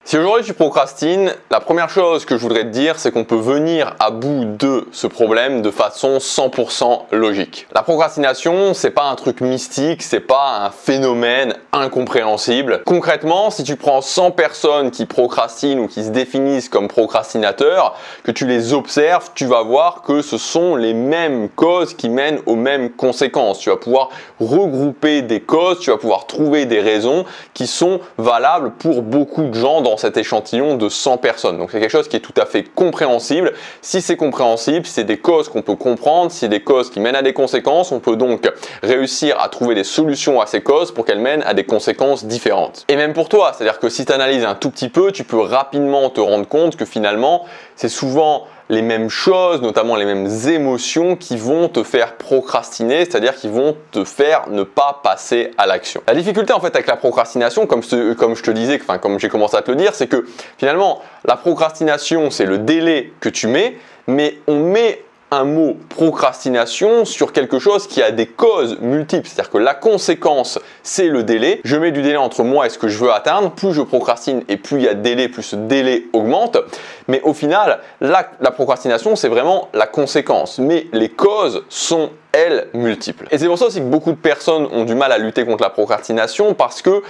Si aujourd'hui tu procrastines, la première chose que je voudrais te dire, c'est qu'on peut venir à bout de ce problème de façon 100% logique. La procrastination, c'est pas un truc mystique, c'est pas un phénomène incompréhensible. Concrètement, si tu prends 100 personnes qui procrastinent ou qui se définissent comme procrastinateurs, que tu les observes, tu vas voir que ce sont les mêmes causes qui mènent aux mêmes conséquences. Tu vas pouvoir regrouper des causes, tu vas pouvoir trouver des raisons qui sont valables pour beaucoup de gens dans cet échantillon de 100 personnes. Donc c'est quelque chose qui est tout à fait compréhensible. Si c'est compréhensible, c'est des causes qu'on peut comprendre, c'est des causes qui mènent à des conséquences, on peut donc réussir à trouver des solutions à ces causes pour qu'elles mènent à des conséquences différentes. Et même pour toi, c'est-à-dire que si tu analyses un tout petit peu, tu peux rapidement te rendre compte que finalement, c'est souvent les mêmes choses, notamment les mêmes émotions qui vont te faire procrastiner, c'est-à-dire qui vont te faire ne pas passer à l'action. La difficulté en fait avec la procrastination, comme je te disais, comme j'ai commencé à te le dire, c'est que finalement la procrastination c'est le délai que tu mets, mais on met un mot procrastination sur quelque chose qui a des causes multiples, c'est-à-dire que la conséquence c'est le délai. Je mets du délai entre moi et ce que je veux atteindre, plus je procrastine et plus il y a de délai, plus ce délai augmente. Mais au final, la procrastination c'est vraiment la conséquence, mais les causes sont elles multiples. Et c'est pour ça aussi que beaucoup de personnes ont du mal à lutter contre la procrastination parce que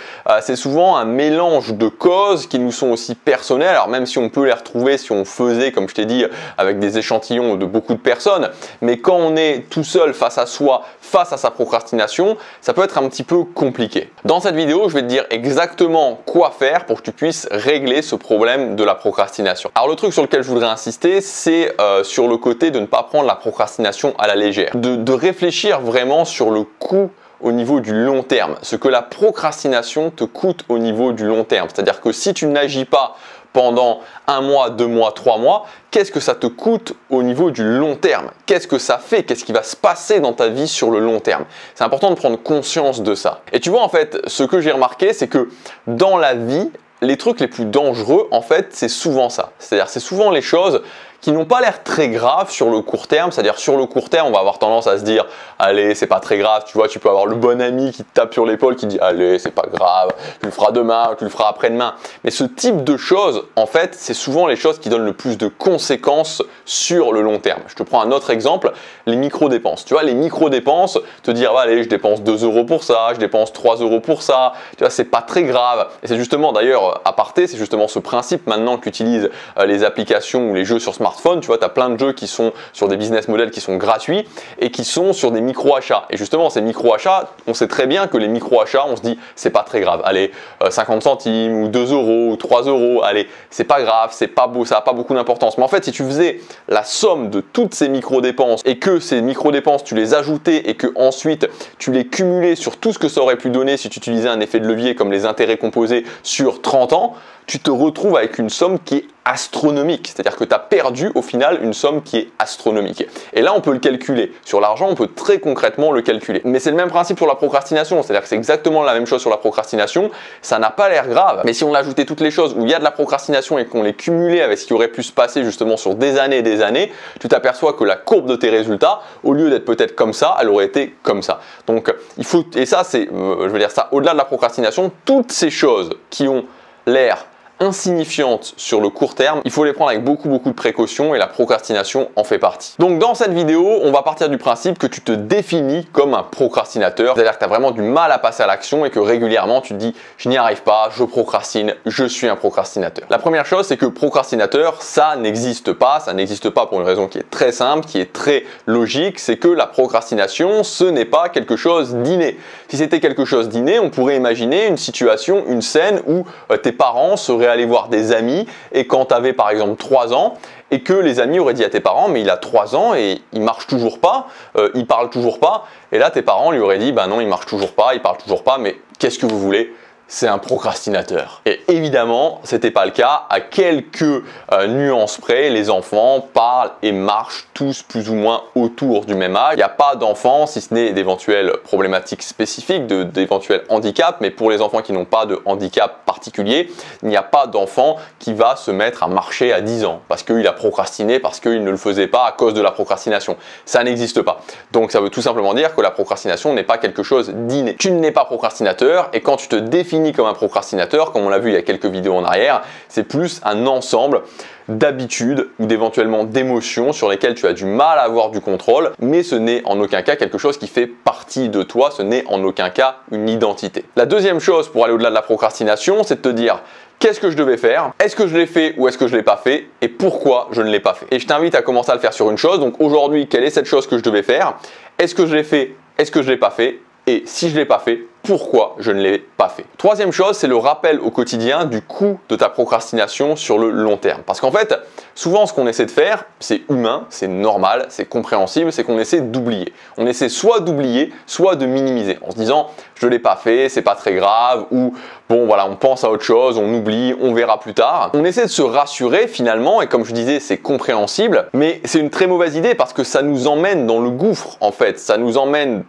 c'est souvent un mélange de causes qui nous sont aussi personnelles. Alors même si on peut les retrouver si on faisait, comme je t'ai dit, avec des échantillons de beaucoup de personnes, mais quand on est tout seul face à soi, face à sa procrastination, ça peut être un petit peu compliqué. Dans cette vidéo, je vais te dire exactement quoi faire pour que tu puisses régler ce problème de la procrastination. Alors le truc sur lequel je voudrais insister, c'est sur le côté de ne pas prendre la procrastination à la légère, de réfléchir vraiment sur le coût au niveau du long terme, ce que la procrastination te coûte au niveau du long terme. C'est-à-dire que si tu n'agis pas pendant 1 mois, 2 mois, 3 mois, qu'est-ce que ça te coûte au niveau du long terme? Qu'est-ce que ça fait? Qu'est-ce qui va se passer dans ta vie sur le long terme? C'est important de prendre conscience de ça. Et tu vois, en fait, ce que j'ai remarqué, c'est que dans la vie, les trucs les plus dangereux, en fait, c'est souvent ça. C'est-à-dire, c'est souvent les choses qui n'ont pas l'air très graves sur le court terme. C'est-à-dire, sur le court terme, on va avoir tendance à se dire « Allez, c'est pas très grave. » Tu vois, tu peux avoir le bon ami qui te tape sur l'épaule, qui dit « Allez, c'est pas grave. Tu le feras demain, tu le feras après-demain. » Mais ce type de choses, en fait, c'est souvent les choses qui donnent le plus de conséquences sur le long terme. Je te prends un autre exemple, les micro-dépenses. Tu vois, les micro-dépenses, te dire bah, « Allez, je dépense 2 € pour ça, je dépense 3 € pour ça. » Tu vois, c'est pas très grave. Et c'est justement, d'ailleurs, aparté, c'est justement ce principe maintenant qu'utilisent les applications ou les jeux sur smartphone. Tu vois, tu as plein de jeux qui sont sur des business models qui sont gratuits et qui sont sur des micro-achats. Et justement, ces micro-achats, on sait très bien que les micro-achats, on se dit, c'est pas très grave. Allez, 50 centimes ou 2 € ou 3 €, allez, c'est pas grave, c'est pas beau, ça n'a pas beaucoup d'importance. Mais en fait, si tu faisais la somme de toutes ces micro-dépenses et que ces micro-dépenses, tu les ajoutais et que ensuite tu les cumulais sur tout ce que ça aurait pu donner si tu utilisais un effet de levier comme les intérêts composés sur 30 ans, tu te retrouves avec une somme qui est astronomique. C'est-à-dire que tu as perdu au final une somme qui est astronomique. Et là, on peut le calculer. Sur l'argent, on peut très concrètement le calculer. Mais c'est le même principe sur la procrastination. C'est-à-dire que c'est exactement la même chose sur la procrastination. Ça n'a pas l'air grave. Mais si on ajoutait toutes les choses où il y a de la procrastination et qu'on les cumulait avec ce qui aurait pu se passer justement sur des années et des années, tu t'aperçois que la courbe de tes résultats, au lieu d'être peut-être comme ça, elle aurait été comme ça. Donc, il faut, et ça, c'est, je veux dire ça, au-delà de la procrastination, toutes ces choses qui ont l'air insignifiantes sur le court terme, il faut les prendre avec beaucoup de précautions et la procrastination en fait partie. Donc dans cette vidéo, on va partir du principe que tu te définis comme un procrastinateur, c'est-à-dire que tu as vraiment du mal à passer à l'action et que régulièrement tu te dis je n'y arrive pas, je procrastine, je suis un procrastinateur. La première chose, c'est que procrastinateur, ça n'existe pas pour une raison qui est très simple, qui est très logique, c'est que la procrastination, ce n'est pas quelque chose d'inné. Si c'était quelque chose d'inné, on pourrait imaginer une situation, une scène où tes parents seraient aller voir des amis et quand tu avais par exemple 3 ans et que les amis auraient dit à tes parents mais il a 3 ans et il marche toujours pas, il parle toujours pas, et là tes parents lui auraient dit bah non il marche toujours pas, il parle toujours pas, mais qu'est-ce que vous voulez? C'est un procrastinateur. Et évidemment, c'était pas le cas. À quelques nuances près, les enfants parlent et marchent tous plus ou moins autour du même âge. Il n'y a pas d'enfants, si ce n'est d'éventuelles problématiques spécifiques, d'éventuels handicaps, mais pour les enfants qui n'ont pas de handicap particulier, il n'y a pas d'enfant qui va se mettre à marcher à 10 ans parce qu'il a procrastiné, parce qu'il ne le faisait pas à cause de la procrastination. Ça n'existe pas. Donc ça veut tout simplement dire que la procrastination n'est pas quelque chose d'inné. Tu n'es pas procrastinateur et quand tu te définis définis comme un procrastinateur, comme on l'a vu il y a quelques vidéos en arrière, c'est plus un ensemble d'habitudes ou d'éventuellement d'émotions sur lesquelles tu as du mal à avoir du contrôle, mais ce n'est en aucun cas quelque chose qui fait partie de toi, ce n'est en aucun cas une identité. La deuxième chose pour aller au-delà de la procrastination, c'est de te dire qu'est-ce que je devais faire, est-ce que je l'ai fait ou est-ce que je ne l'ai pas fait et pourquoi je ne l'ai pas fait. Et je t'invite à commencer à le faire sur une chose. Donc aujourd'hui, quelle est cette chose que je devais faire? Est-ce que je l'ai fait? Est-ce que je ne l'ai pas fait? Et si je ne l'ai pas fait, pourquoi je ne l'ai pas fait. Troisième chose, c'est le rappel au quotidien du coût de ta procrastination sur le long terme. Parce qu'en fait, souvent ce qu'on essaie de faire, c'est humain, c'est normal, c'est compréhensible, c'est qu'on essaie d'oublier. On essaie soit d'oublier, soit de minimiser en se disant je ne l'ai pas fait, c'est pas très grave, ou bon voilà, on pense à autre chose, on oublie, on verra plus tard. On essaie de se rassurer finalement, et comme je disais, c'est compréhensible, mais c'est une très mauvaise idée parce que ça nous emmène dans le gouffre en fait, ça nous emmène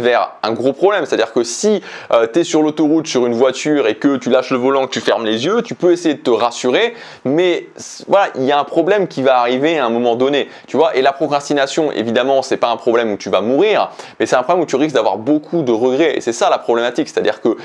vers un gros problème, c'est-à-dire que si tu es sur l'autoroute sur une voiture et que tu lâches le volant, que tu fermes les yeux, tu peux essayer de te rassurer, mais voilà, il y a un problème qui va arriver à un moment donné, tu vois. Et la procrastination, évidemment, c'est pas un problème où tu vas mourir, mais c'est un problème où tu risques d'avoir beaucoup de regrets. Et c'est ça la problématique, c'est-à-dire que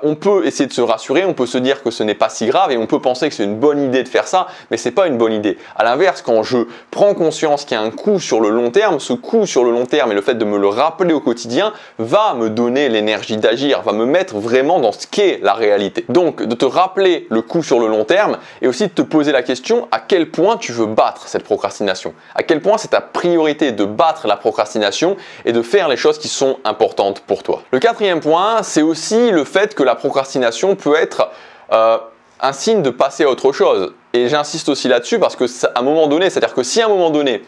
on peut essayer de se rassurer, on peut se dire que ce n'est pas si grave et on peut penser que c'est une bonne idée de faire ça, mais c'est pas une bonne idée. À l'inverse, quand je prends conscience qu'il y a un coût sur le long terme, ce coût sur le long terme et le fait de me le rappeler au quotidien va me donner l'énergie d'agir, va me mettre vraiment dans ce qu'est la réalité. Donc de te rappeler le coût sur le long terme et aussi de te poser la question à quel point tu veux battre cette procrastination, à quel point c'est ta priorité de battre la procrastination et de faire les choses qui sont importantes pour toi. Le quatrième point, c'est aussi le fait que la procrastination peut être un signe de passer à autre chose. Et j'insiste aussi là-dessus parce que à un moment donné, c'est-à-dire que si à un moment donné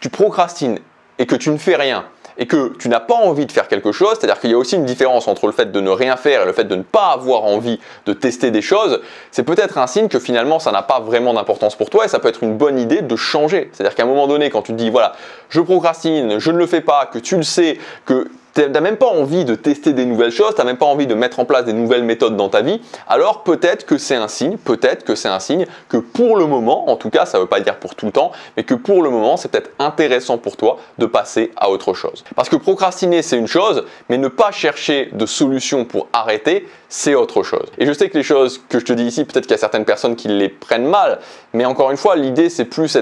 tu procrastines et que tu ne fais rien, et que tu n'as pas envie de faire quelque chose, c'est-à-dire qu'il y a aussi une différence entre le fait de ne rien faire et le fait de ne pas avoir envie de tester des choses, c'est peut-être un signe que finalement ça n'a pas vraiment d'importance pour toi et ça peut être une bonne idée de changer. C'est-à-dire qu'à un moment donné, quand tu te dis voilà, je procrastine, je ne le fais pas, que tu le sais, que tu n'as même pas envie de tester des nouvelles choses, tu n'as même pas envie de mettre en place des nouvelles méthodes dans ta vie, alors peut-être que c'est un signe que pour le moment, en tout cas ça ne veut pas dire pour tout le temps, mais que pour le moment c'est peut-être intéressant pour toi de passer à autre chose. Parce que procrastiner c'est une chose, mais ne pas chercher de solution pour arrêter, c'est autre chose. Et je sais que les choses que je te dis ici, peut-être qu'il y a certaines personnes qui les prennent mal, mais encore une fois, l'idée c'est plus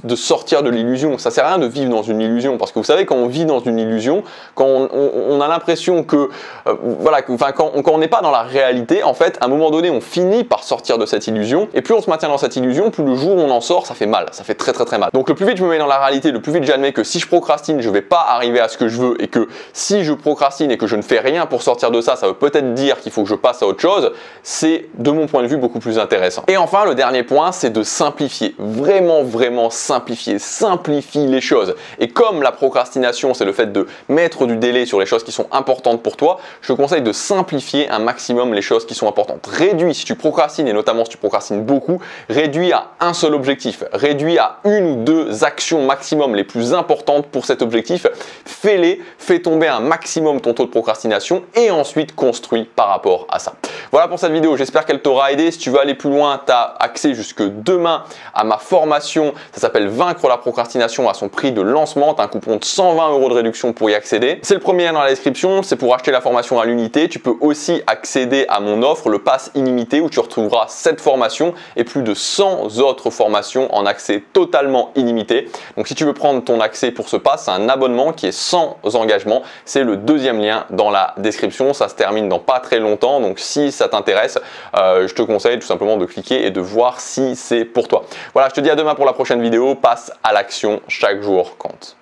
de sortir de l'illusion. Ça sert à rien de vivre dans une illusion, parce que vous savez, quand on vit dans une illusion, quand on a l'impression que, quand on n'est pas dans la réalité, en fait, à un moment donné, on finit par sortir de cette illusion, et plus on se maintient dans cette illusion, plus le jour où on en sort, ça fait mal, ça fait très très très mal. Donc le plus vite je me mets dans la réalité, le plus vite j'admets que si je procrastine, je vais pas arriver à ce que je veux, et que si je procrastine et que je ne fais rien pour sortir de ça, ça veut peut-être dire qu'il faut que je passe à autre chose, c'est de mon point de vue beaucoup plus intéressant. Et enfin, le dernier point, c'est de simplifier, vraiment simplifier, simplifie les choses. Et comme la procrastination, c'est le fait de mettre du délai sur les choses qui sont importantes pour toi, je te conseille de simplifier un maximum les choses qui sont importantes. Réduis, si tu procrastines, et notamment si tu procrastines beaucoup, réduis à un seul objectif, réduis à une ou deux actions maximum les plus importantes pour cet objectif, fais-les, fais tomber un maximum ton taux de procrastination et ensuite construis par rapport à ça. Voilà pour cette vidéo, j'espère qu'elle t'aura aidé. Si tu veux aller plus loin, tu as accès jusque demain à ma formation, ça s'appelle Vaincre la procrastination à son prix de lancement, tu as un coupon de 120 € de réduction pour y accéder. C'est le premier lien dans la description, c'est pour acheter la formation à l'unité. Tu peux aussi accéder à mon offre, le pass illimité, où tu retrouveras cette formation et plus de 100 autres formations en accès totalement illimité. Donc si tu veux prendre ton accès pour ce pass, c'est un abonnement qui est sans engagement, c'est le deuxième lien dans la description, ça se termine dans pas très longtemps, donc si ça t'intéresse, je te conseille tout simplement de cliquer et de voir si c'est pour toi. Voilà, je te dis à demain pour la prochaine vidéo, passe à l'action, chaque jour compte.